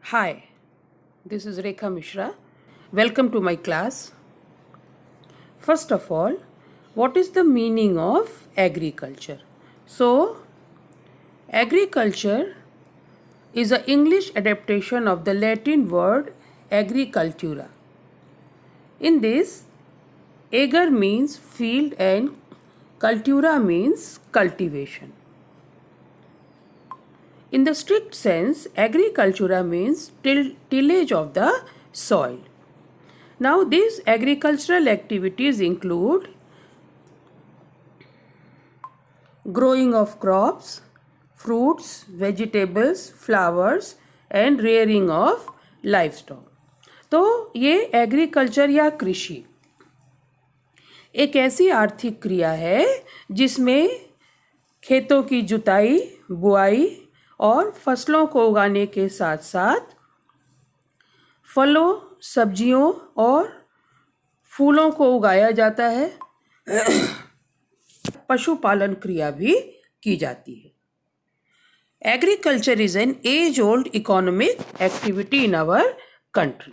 Hi, this is Rekha Mishra. Welcome to my class. First of all, what is the meaning of agriculture? So, agriculture is an English adaptation of the Latin word agricultura. In this, ager means field and cultura means cultivation. In the strict sense, agricultura means tillage of the soil. Now, these agricultural activities include growing of crops, fruits, vegetables, flowers and rearing of livestock. तो ये agriculture या कृषि एक ऐसी आर्थिक क्रिया है जिसमें खेतों की जुताई, बुआई और फसलों को उगाने के साथ साथ फलों, सब्जियों और फूलों को उगाया जाता है। पशुपालन क्रिया भी की जाती है। Agriculture is an age-old economic activity in our country.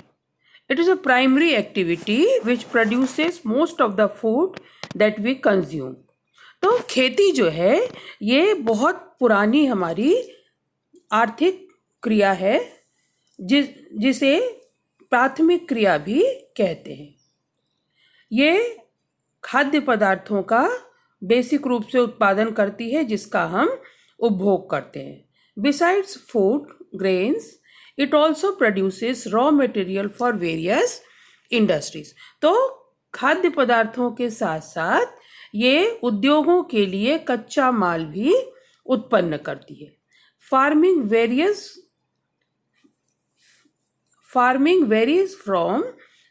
It is a primary activity which produces most of the food that we consume. तो खेती जो है ये बहुत पुरानी हमारी आर्थिक क्रिया है जिसे प्राथमिक क्रिया भी कहते हैं। ये खाद्य पदार्थों का बेसिक रूप से उत्पादन करती है जिसका हम उपभोग करते हैं। Besides food, grains, it also produces raw material for various industries. तो खाद्य पदार्थों के साथ साथ ये उद्योगों के लिए कच्चा माल भी उत्पन्न करती है। Farming varies from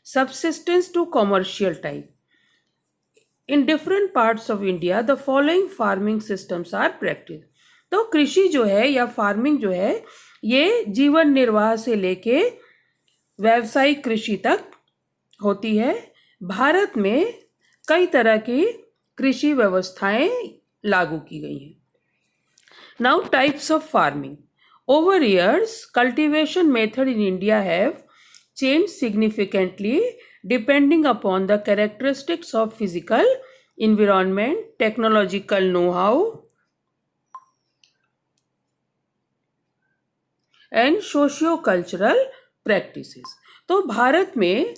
subsistence to commercial type. In different parts of India, the following farming systems are practiced. तो कृषि जो है या फार्मिंग जो है ये जीवन निर्वाह से लेके व्यावसायिक कृषि तक होती है। भारत में कई तरह की कृषि व्यवस्थाएं लागू की गई हैं। Now types of farming. Over years, cultivation method in India have changed significantly depending upon the characteristics of physical environment, technological know-how, and socio-cultural practices. तो भारत में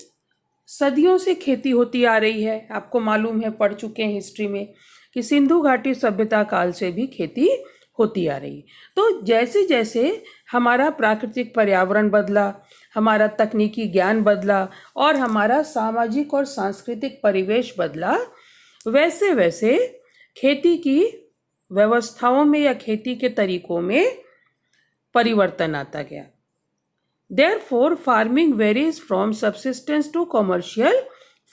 सदियों से खेती होती आ रही है। आपको मालूम है, पढ़ चुके हैं हिस्ट्री में कि सिंधु घाटी सभ्यता काल से भी खेती होती आ रही है। तो जैसे जैसे हमारा प्राकृतिक पर्यावरण बदला, हमारा तकनीकी ज्ञान बदला और हमारा सामाजिक और सांस्कृतिक परिवेश बदला, वैसे वैसे खेती की व्यवस्थाओं में या खेती के तरीकों में परिवर्तन आता गया। Therefore, farming varies from subsistence to commercial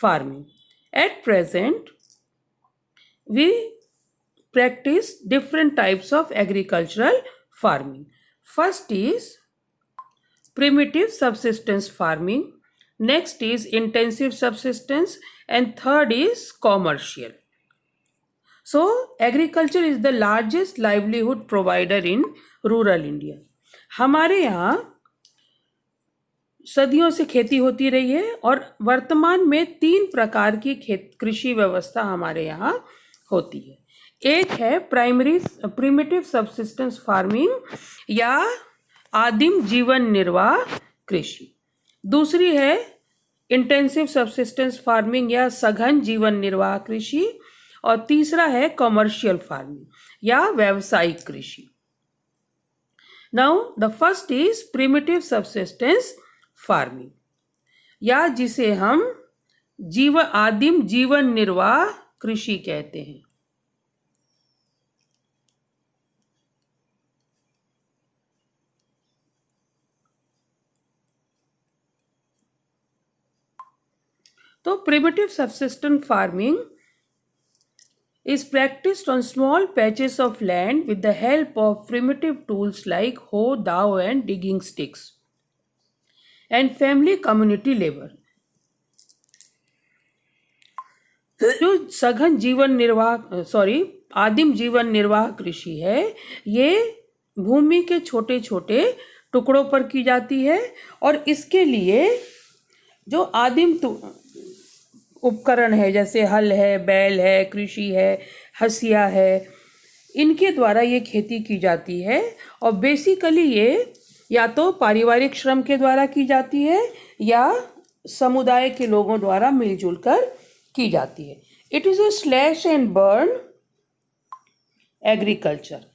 farming. At present, we practice different types of agricultural farming. First is primitive subsistence farming, next is intensive subsistence, and third is commercial. So, agriculture is the largest livelihood provider in rural India. हमारे यहाँ सदियों से खेती होती रही है और वर्तमान में 3 प्रकार की कृषि व्यवस्था हमारे यहाँ होती है। एक है प्रिमिटिव सबसिस्टेंस फार्मिंग या आदिम जीवन निर्वाह कृषि, दूसरी है इंटेंसिव सबसिस्टेंस फार्मिंग या सघन जीवन निर्वाह कृषि, और तीसरा है कमर्शियल फार्मिंग या व्यावसायिक कृषि। Now the first is primitive subsistence farming या जिसे हम आदिम जीवन निर्वाह कृषि कहते हैं। तो primitive subsistence farming is practiced on small patches of land with the help of primitive tools like hoe, dao and digging sticks and family community labor. जो सघन जीवन निर्वाह आदिम जीवन निर्वाह कृषि है, ये भूमि के छोटे छोटे टुकड़ों पर की जाती है और इसके लिए जो आदिम उपकरण है जैसे हल है, बैल है, कृषि है, हसिया है, इनके द्वारा ये खेती की जाती है। और बेसिकली ये या तो पारिवारिक श्रम के द्वारा की जाती है या समुदाय के लोगों द्वारा मिलजुल कर की जाती है। It is a slash and burn agriculture,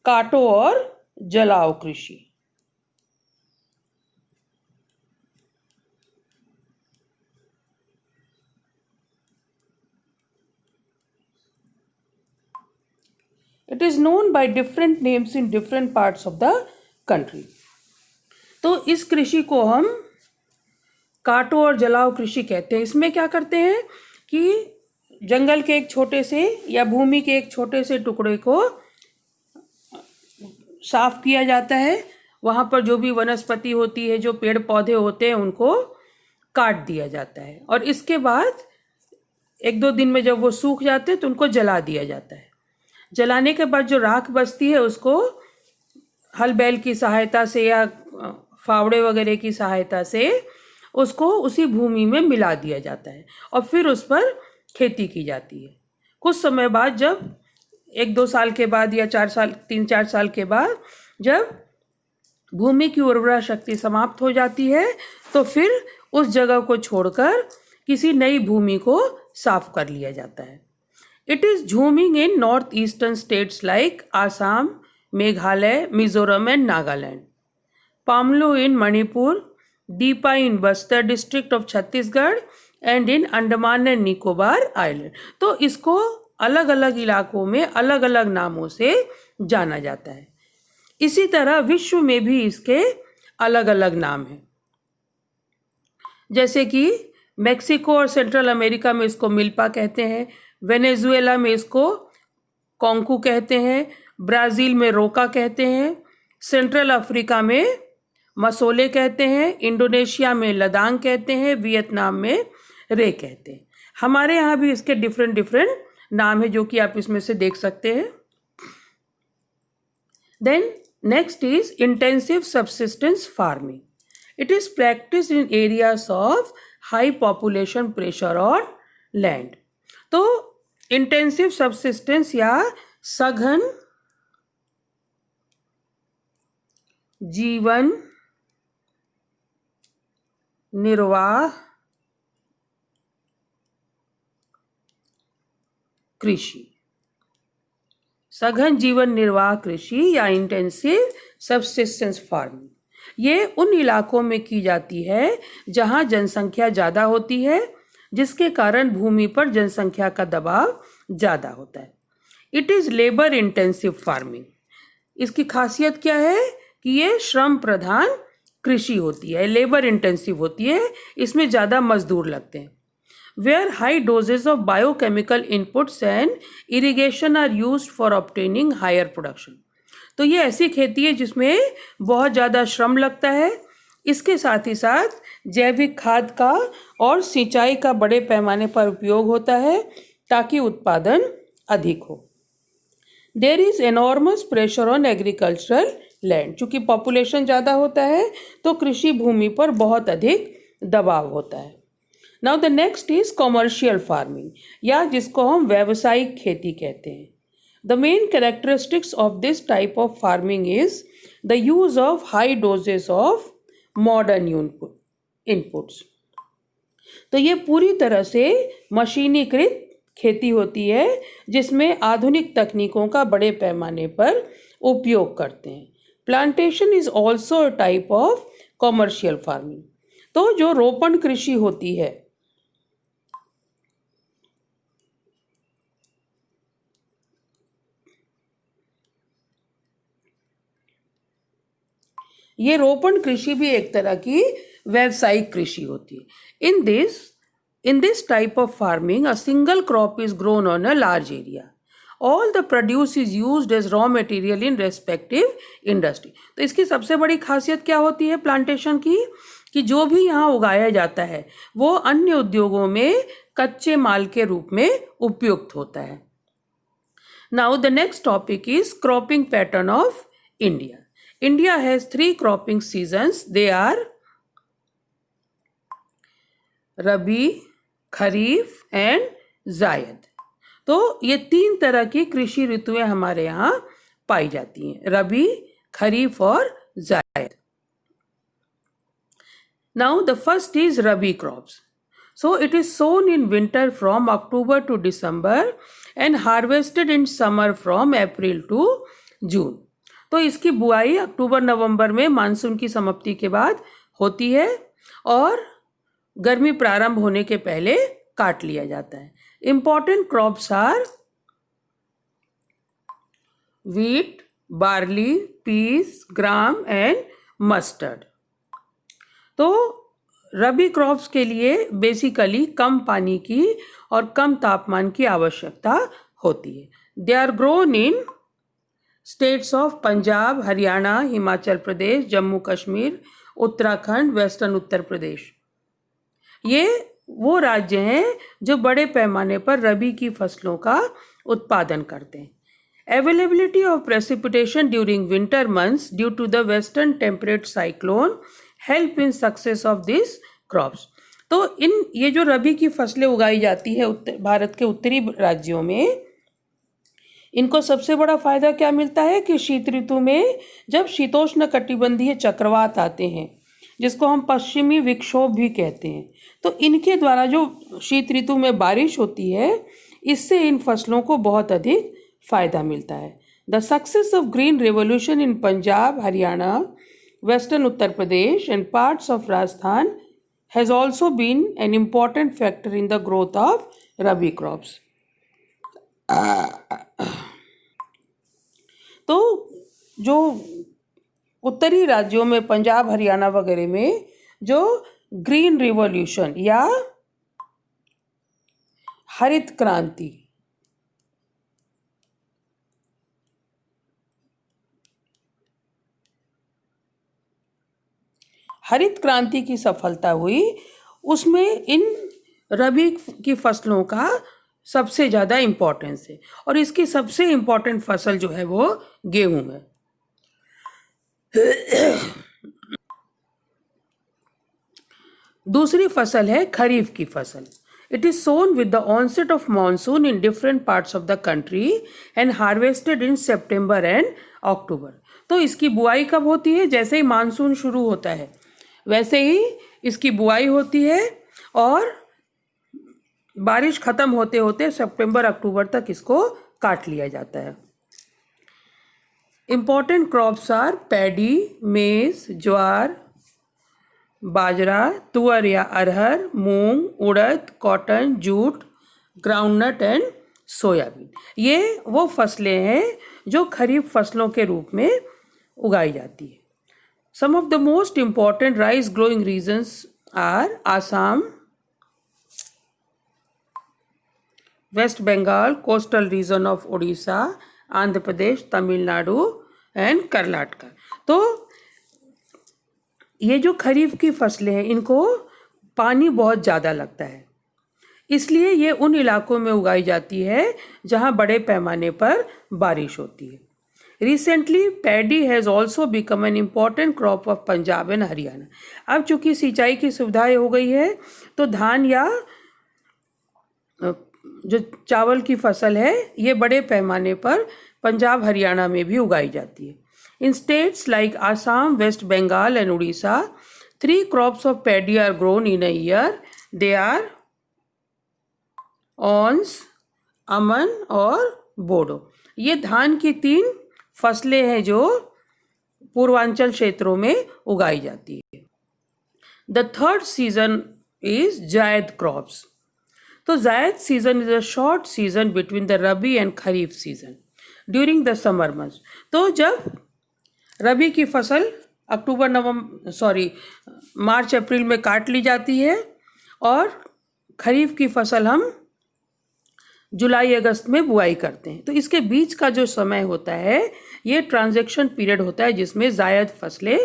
काटो और जलाओ कृषि। It is known by different names in different parts of the country. तो इस कृषि को हम काटो और जलाओ कृषि कहते हैं। इसमें क्या करते हैं कि जंगल के एक छोटे से या भूमि के एक छोटे से टुकड़े को साफ किया जाता है, वहाँ पर जो भी वनस्पति होती है, जो पेड़ पौधे होते हैं, उनको काट दिया जाता है और इसके बाद 1-2 दिन में जब वो सूख जाते हैं तो उनको जला दिया जाता है। जलाने के बाद जो राख बचती है उसको हल बैल की सहायता से या फावड़े वगैरह की सहायता से उसको उसी भूमि में मिला दिया जाता है और फिर उस पर खेती की जाती है। कुछ समय बाद जब 1-2 साल के बाद या 3-4 साल के बाद जब भूमि की उर्वरा शक्ति समाप्त हो जाती है तो फिर उस जगह को छोड़कर किसी नई भूमि को साफ कर लिया जाता है। It is jhuming in northeastern states like Assam, Meghalaya, Mizoram and Nagaland. Pamlu in Manipur, Deepa in Bastar district of Chhattisgarh and in Andaman and Nicobar Island. तो इसको अलग अलग इलाकों में अलग अलग नामों से जाना जाता है। इसी तरह विश्व में भी इसके अलग अलग नाम हैं, जैसे कि मेक्सिको और सेंट्रल अमेरिका में इसको मिल्पा कहते हैं, वेनेजुएला में इसको कॉन्कू कहते हैं, ब्राज़ील में रोका कहते हैं, सेंट्रल अफ्रीका में मसोले कहते हैं, इंडोनेशिया में लदांग कहते हैं, वियतनाम में रे कहते हैं। हमारे यहाँ भी इसके डिफरेंट नाम है जो कि आप इसमें से देख सकते हैं। Then next is intensive subsistence farming. It is practiced in areas of high population pressure on land. तो इंटेंसिव सब्सिस्टेंस या सघन जीवन निर्वाह कृषि, सघन जीवन निर्वाह कृषि या इंटेंसिव सब्सिस्टेंस फार्मिंग, ये उन इलाकों में की जाती है जहां जनसंख्या ज़्यादा होती है, जिसके कारण भूमि पर जनसंख्या का दबाव ज़्यादा होता है। It is labour intensive farming. इसकी खासियत क्या है कि ये श्रम प्रधान कृषि होती है, लेबर इंटेंसिव होती है, इसमें ज़्यादा मजदूर लगते हैं. Where high doses of biochemical inputs and irrigation are used for obtaining higher production. तो ये ऐसी खेती है जिसमें बहुत ज़्यादा श्रम लगता है, इसके साथ ही साथ जैविक खाद का और सिंचाई का बड़े पैमाने पर उपयोग होता है ताकि उत्पादन अधिक हो. There is enormous pressure on agricultural land. चूँकि पॉपुलेशन ज़्यादा होता है तो कृषि भूमि पर बहुत अधिक दबाव होता है. Now the next is commercial farming, या जिसको हम व्यावसायिक खेती कहते हैं. The main characteristics of this type of farming is the use of high doses of modern inputs. तो ये पूरी तरह से मशीनीकृत खेती होती है जिसमें आधुनिक तकनीकों का बड़े पैमाने पर उपयोग करते हैं. Plantation is also a type of commercial farming. तो जो रोपण कृषि होती है, ये रोपण कृषि भी एक तरह की व्यावसायिक कृषि होती है. In this type of farming a single crop is grown on a large area. All the produce is used as raw material in respective industry. तो इसकी सबसे बड़ी खासियत क्या होती है प्लांटेशन की, कि जो भी यहाँ उगाया जाता है वो अन्य उद्योगों में कच्चे माल के रूप में उपयुक्त होता है. Now the next topic is cropping pattern of India. India has 3 cropping seasons. They are rabi, kharif and जायद। तो ये 3 तरह की कृषि ऋतुएं हमारे यहाँ पाई जाती हैं, रबी, खरीफ और जायद। Now the first is rabi crops. So it is sown in winter from October to December and harvested in summer from April to June. तो इसकी बुआई अक्टूबर नवंबर में मानसून की समाप्ति के बाद होती है और गर्मी प्रारंभ होने के पहले काट लिया जाता है। Important crops are wheat, barley, peas, gram and mustard. तो रबी क्रॉप्स के लिए बेसिकली कम पानी की और कम तापमान की आवश्यकता होती है। They are grown in states of Punjab, Haryana, Himachal Pradesh, Jammu Kashmir, Uttarakhand, western Uttar Pradesh. ये वो राज्य हैं जो बड़े पैमाने पर रबी की फसलों का उत्पादन करते हैं। Availability of precipitation during winter months due to the western temperate cyclone help in success of these crops. तो ये जो रबी की फसलें उगाई जाती है भारत के उत्तरी राज्यों में, इनको सबसे बड़ा फायदा क्या मिलता है कि शीत ऋतु में जब शीतोष्ण कटिबंधीय चक्रवात आते हैं, जिसको हम पश्चिमी विक्षोभ भी कहते हैं, तो इनके द्वारा जो शीत ऋतु में बारिश होती है, इससे इन फसलों को बहुत अधिक फायदा मिलता है। The success of green revolution in Punjab, Haryana, western Uttar Pradesh and parts of Rajasthan has also been an important factor in the growth of rabi crops. तो जो उत्तरी राज्यों में पंजाब, हरियाणा वगैरह में जो ग्रीन रिवॉल्यूशन या हरित क्रांति, हरित क्रांति की सफलता हुई, उसमें इन रबी की फसलों का सबसे ज़्यादा इम्पोर्टेंस है और इसकी सबसे इम्पोर्टेंट फसल जो है वो गेहूं है। दूसरी फसल है खरीफ की फसल। It is sown with the onset of monsoon in different parts of the country and harvested in September and October. तो इसकी बुआई कब होती है? जैसे ही मानसून शुरू होता है वैसे ही इसकी बुआई होती है और बारिश खत्म होते होते सितंबर अक्टूबर तक इसको काट लिया जाता है। इम्पॉर्टेंट क्रॉप्स आर पैडी, मेज, ज्वार, बाजरा, तुअर या arhar, moong, urad, cotton, jute, groundnut and soybean. ये वो फसलें हैं जो खरीफ फसलों के रूप में उगाई जाती है। Some of the most important rice growing regions are Assam, west Bengal, coastal region of Orissa, Andhra Pradesh, Tamil Nadu and Karnataka. तो ये जो खरीफ की फसलें हैं इनको पानी बहुत ज़्यादा लगता है, इसलिए ये उन इलाकों में उगाई जाती है जहाँ बड़े पैमाने पर बारिश होती है। Recently paddy has also become an important crop of Punjab and Haryana. अब चूँकि सिंचाई की सुविधाएं हो गई है तो धान या जो चावल की फसल है ये बड़े पैमाने पर पंजाब, हरियाणा में भी उगाई जाती है। In states like Assam, West Bengal and Odisha, 3 crops of paddy are grown in a year. They are Ons, Aman और बोडो। ये धान की 3 फसलें हैं जो पूर्वांचल क्षेत्रों में उगाई जाती है। The third season is जायद crops. तो जायद season is a short season between the rabi and kharif season during the summer months. तो जब रबी की फसल मार्च अप्रैल में काट ली जाती है और खरीफ की फसल हम जुलाई अगस्त में बुआई करते हैं, तो इसके बीच का जो समय होता है ये ट्रांजैक्शन पीरियड होता है जिसमें जायद फसलें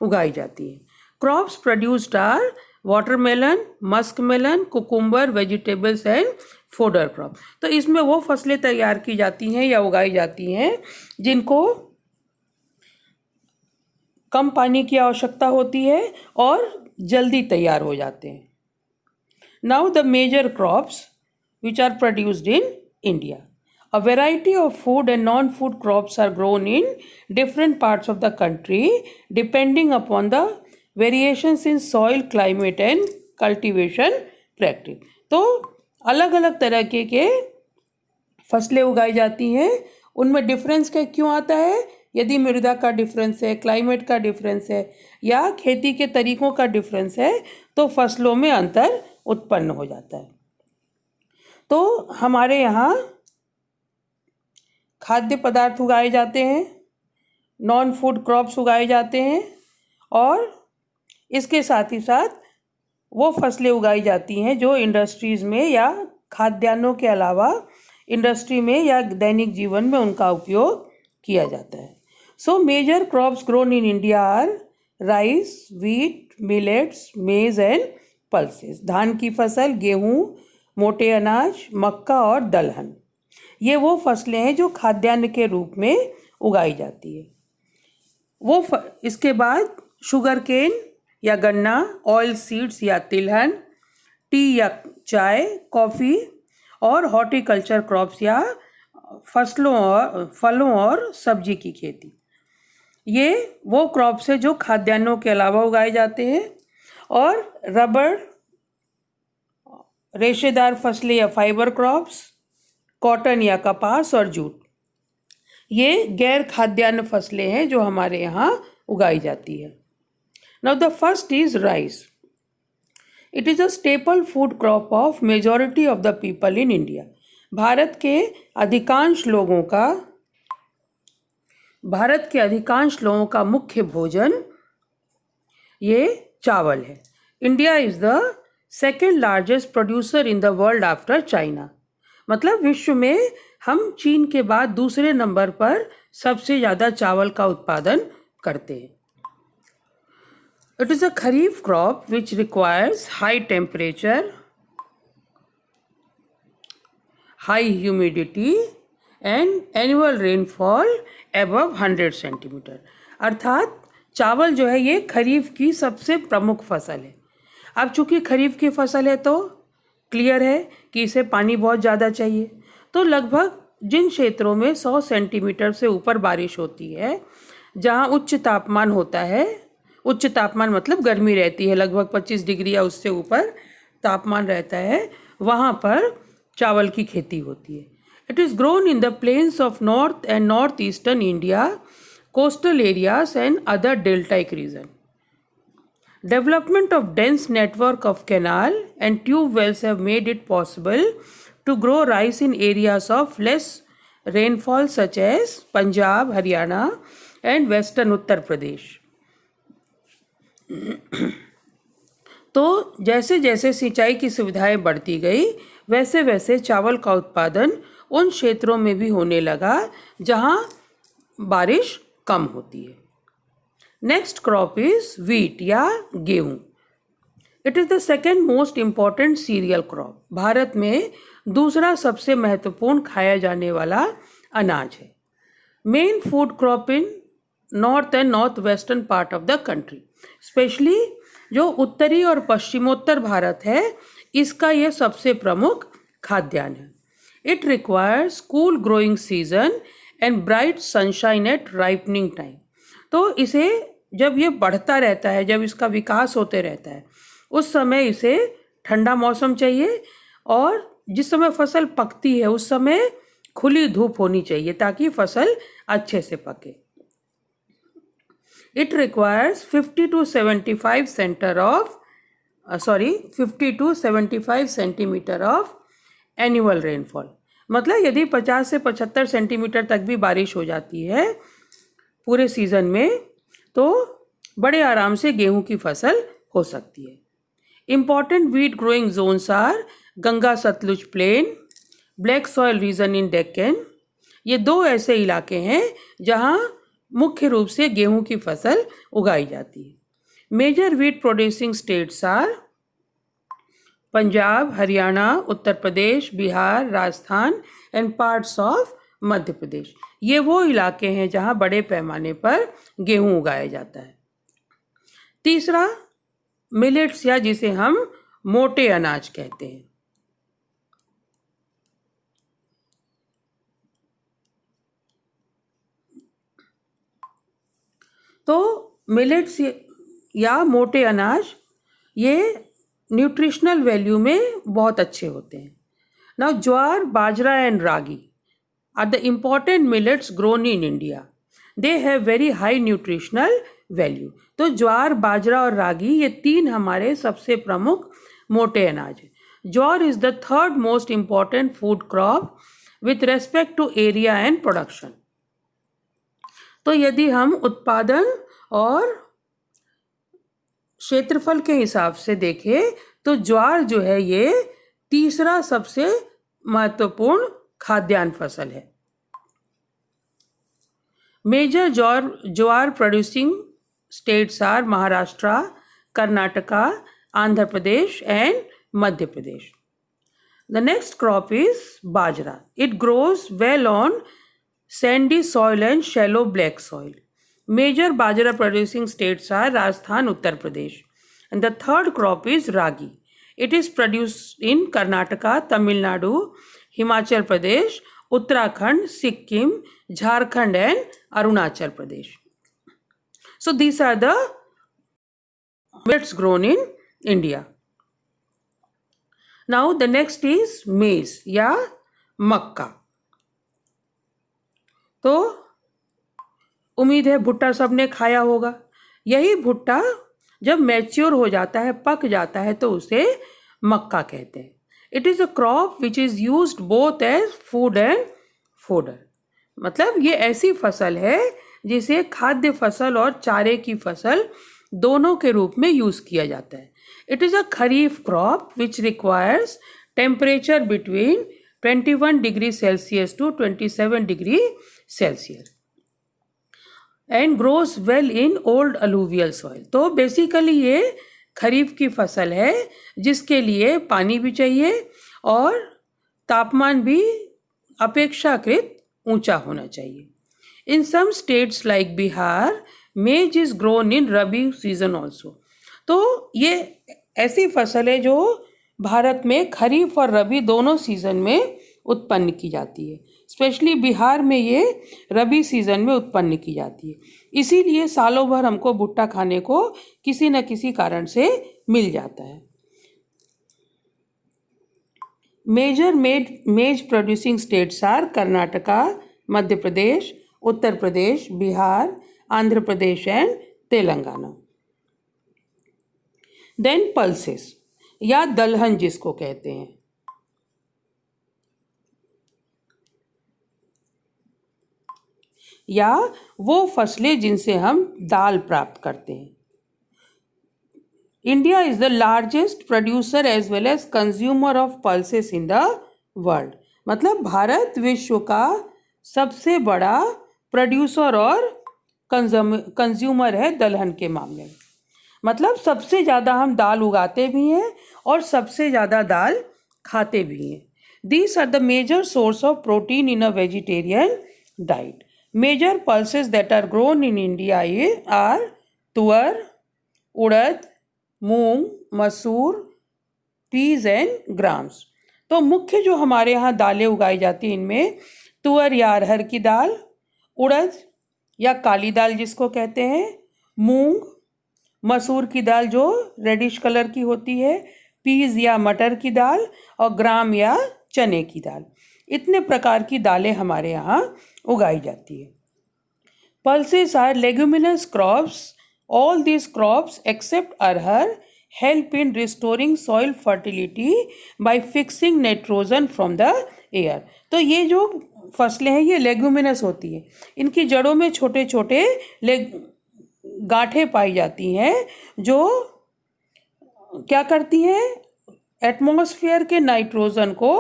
उगाई जाती हैं। Crops produced are watermelon, musk melon, cucumber, vegetables and fodder crop. तो इसमें वो फसलें तैयार की जाती हैं या उगाई जाती हैं जिनको कम पानी की आवश्यकता होती है और जल्दी तैयार हो जाते हैं. Now the major crops which are produced in India. A variety of food and non-food crops are grown in different parts of the country depending upon the variations in soil, climate and cultivation practice. तो अलग अलग तरह के फसलें उगाई जाती हैं. उनमें डिफरेंस क्यों आता है? यदि मृदा का डिफरेंस है, क्लाइमेट का डिफरेंस है या खेती के तरीकों का डिफरेंस है तो फसलों में अंतर उत्पन्न हो जाता है. तो हमारे यहाँ खाद्य पदार्थ उगाए जाते हैं, नॉन फूड क्रॉप्स उगाए जाते हैं और इसके साथ ही साथ वो फसलें उगाई जाती हैं जो इंडस्ट्रीज़ में या खाद्यान्नों के अलावा इंडस्ट्री में या दैनिक जीवन में उनका उपयोग किया जाता है. So major crops grown in India are rice, wheat, millets, maize and pulses. धान की फसल, गेहूँ, मोटे अनाज, मक्का और दलहन, ये वो फसलें हैं जो खाद्यान्न के रूप में उगाई जाती है. इसके बाद शुगर केन या गन्ना, ऑयल सीड्स या तिलहन, टी या चाय, कॉफ़ी और हॉर्टिकल्चर क्रॉप्स या फलों और सब्जी की खेती. ये वो क्रॉप्स है जो खाद्यान्नों के अलावा उगाए जाते हैं. और रबड़, रेशेदार फसलें या फाइबर क्रॉप्स, कॉटन या कपास और जूट, ये गैर खाद्यान्न फसलें हैं जो हमारे यहाँ उगाई जाती है. Now the first is rice. It is a staple food crop of majority of the people in India. Bharat के अधिकांश लोगों का मुख्य भोजन ये चावल है. India is the second largest producer in the world after China. मतलब विश्व में हम चीन के बाद दूसरे नंबर पर सबसे ज़्यादा चावल का उत्पादन करते हैं. It is a kharif crop which requires high temperature, high humidity and annual rainfall above 100 centimetre. अर्थात चावल जो है ये खरीफ की सबसे प्रमुख फसल है. अब चूंकि खरीफ की फसल है तो क्लियर है कि इसे पानी बहुत ज़्यादा चाहिए. तो लगभग जिन क्षेत्रों में 100 सेंटीमीटर से ऊपर बारिश होती है, जहाँ उच्च तापमान होता है, उच्च तापमान मतलब गर्मी रहती है, लगभग 25 डिग्री या उससे ऊपर तापमान रहता है, वहाँ पर चावल की खेती होती है. It is grown in the plains of north and north eastern India, coastal areas and other deltaic region. Development of dense network of canal and tube wells have made it possible to grow rice in areas of less rainfall such as Punjab, Haryana and western Uttar Pradesh. तो जैसे जैसे सिंचाई की सुविधाएं बढ़ती गई वैसे वैसे चावल का उत्पादन उन क्षेत्रों में भी होने लगा जहां बारिश कम होती है. नेक्स्ट क्रॉप इज व्हीट या गेहूँ. It is the second most important cereal crop. Bharat में दूसरा सबसे महत्वपूर्ण खाया जाने वाला अनाज है. Main food crop in north and north western part of the country. Specially जो उत्तरी और पश्चिमोत्तर भारत है, इसका यह सबसे प्रमुख खाद्यान्न है. It requires cool growing season and bright sunshine at ripening time. तो इसे जब ये बढ़ता रहता है, जब इसका विकास होते रहता है, उस समय इसे ठंडा मौसम चाहिए और जिस समय फसल पकती है उस समय खुली धूप होनी चाहिए ताकि फसल अच्छे से पके. It requires 50 to 75 centimetre of annual rainfall. मतलब यदि 50 से 75 सेंटीमीटर तक भी बारिश हो जाती है पूरे सीजन में तो बड़े आराम से गेहूं की फसल हो सकती है. Important wheat growing zones are Ganga Satluj plain, black soil region in Deccan. ये दो ऐसे इलाके हैं जहां मुख्य रूप से गेहूं की फसल उगाई जाती है. Major wheat producing states are Punjab, Haryana, Uttar Pradesh, Bihar, Rajasthan and parts of Madhya Pradesh. ये वो इलाके हैं जहां बड़े पैमाने पर गेहूं उगाया जाता है. तीसरा मिलेट्स या जिसे हम मोटे अनाज कहते हैं। तो मिलेट्स या मोटे अनाज ये न्यूट्रिशनल वैल्यू में बहुत अच्छे होते हैं। Now jowar, bajra and ragi are the important millets grown in India. They have very high nutritional value. तो ज्वार, बाजरा और रागी ये तीन हमारे सबसे प्रमुख मोटे अनाज हैं। Jowar is the third most important food crop with respect to area and production. तो यदि हम उत्पादन और क्षेत्रफल के हिसाब से देखें तो ज्वार जो है ये तीसरा सबसे महत्वपूर्ण खाद्यान्न फसल है। Major jowar producing states are Maharashtra, Karnataka, Andhra Pradesh and Madhya Pradesh. The next crop is bajra. It grows well on sandy soil and shallow black soil. Major bajra producing states are Rajasthan, Uttar Pradesh. And the third crop is ragi. It is produced in Karnataka, Tamil Nadu, Himachal Pradesh, Uttarakhand, Sikkim, Jharkhand and Arunachal Pradesh. So these are the millets grown in India. Now the next is maize या मक्का। तो उम्मीद है भुट्टा सबने खाया होगा। यही भुट्टा जब मैच्योर हो जाता है, पक जाता है, तो उसे मक्का कहते हैं। It is a crop which is used both as food and fodder. मतलब ये ऐसी फसल है जिसे खाद्य फसल और चारे की फसल दोनों के रूप में यूज़ किया जाता है। It is a kharif crop which requires temperature between 21 degrees Celsius to 27 degrees Celsius and grows well in old alluvial soil. तो बेसिकली ये खरीफ की फसल है जिसके लिए पानी भी चाहिए और तापमान भी अपेक्षाकृत ऊंचा होना चाहिए। In some states like Bihar, maize is grown in Rabi season also. तो ये ऐसी फसल है जो भारत में खरीफ और रबी दोनों सीजन में उत्पन्न की जाती है। स्पेशली बिहार में ये रबी सीजन में उत्पन्न की जाती है। इसीलिए सालों भर हमको भुट्टा खाने को किसी न किसी कारण से मिल जाता है। Major maize producing states are Karnataka, Madhya Pradesh, Uttar Pradesh, Bihar, Andhra Pradesh and Telangana. Then pulses या दलहन जिसको कहते हैं। या वो फसलें जिनसे हम दाल प्राप्त करते हैं। India is the largest producer as well as consumer of pulses in the world. मतलब भारत विश्व का सबसे बड़ा प्रोड्यूसर और कंज्यूमर है दलहन के मामले में। मतलब सबसे ज़्यादा हम दाल उगाते भी हैं और सबसे ज़्यादा दाल खाते भी हैं। These are the major source of protein in a vegetarian diet. Major pulses that are grown in India are तुअर, उड़द, मूंग, मसूर, पीज एंड ग्राम्स। तो मुख्य जो हमारे यहाँ दालें उगाई जाती हैं इनमें तुअर या अरहर की दाल, उड़द या काली दाल जिसको कहते हैं, मूंग, मसूर की दाल जो रेडिश कलर की होती है, पीज या मटर की दाल और ग्राम या चने की दाल। इतने प्रकार की दालें हमारे यहाँ उगाई जाती है। Pulses are leguminous crops. All these crops except arhar help in restoring soil fertility by fixing nitrogen from the air. तो ये जो फसलें हैं ये लेग्यूमिनस होती है। इनकी जड़ों में छोटे छोटे गांठें पाई जाती हैं जो क्या करती हैं, एटमॉस्फेयर के नाइट्रोजन को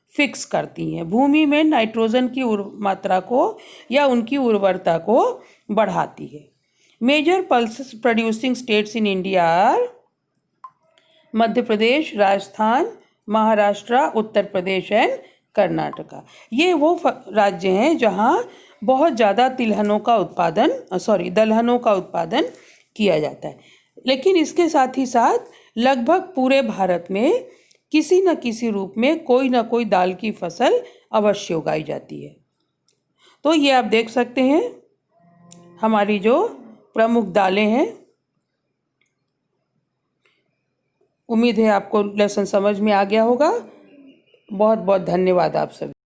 फिक्स करती हैं, भूमि में नाइट्रोजन की मात्रा को या उनकी उर्वरता को बढ़ाती है। Major pulses producing states in India are Madhya Pradesh, Rajasthan, Maharashtra, Uttar Pradesh and Karnataka. ये वो राज्य हैं जहाँ बहुत ज़्यादा दलहनों का उत्पादन किया जाता है। लेकिन इसके साथ ही साथ लगभग पूरे भारत में किसी न किसी रूप में कोई ना कोई दाल की फसल अवश्य उगाई जाती है। तो ये आप देख सकते हैं हमारी जो प्रमुख दालें हैं। उम्मीद है आपको लेसन समझ में आ गया होगा। बहुत बहुत धन्यवाद आप सभी।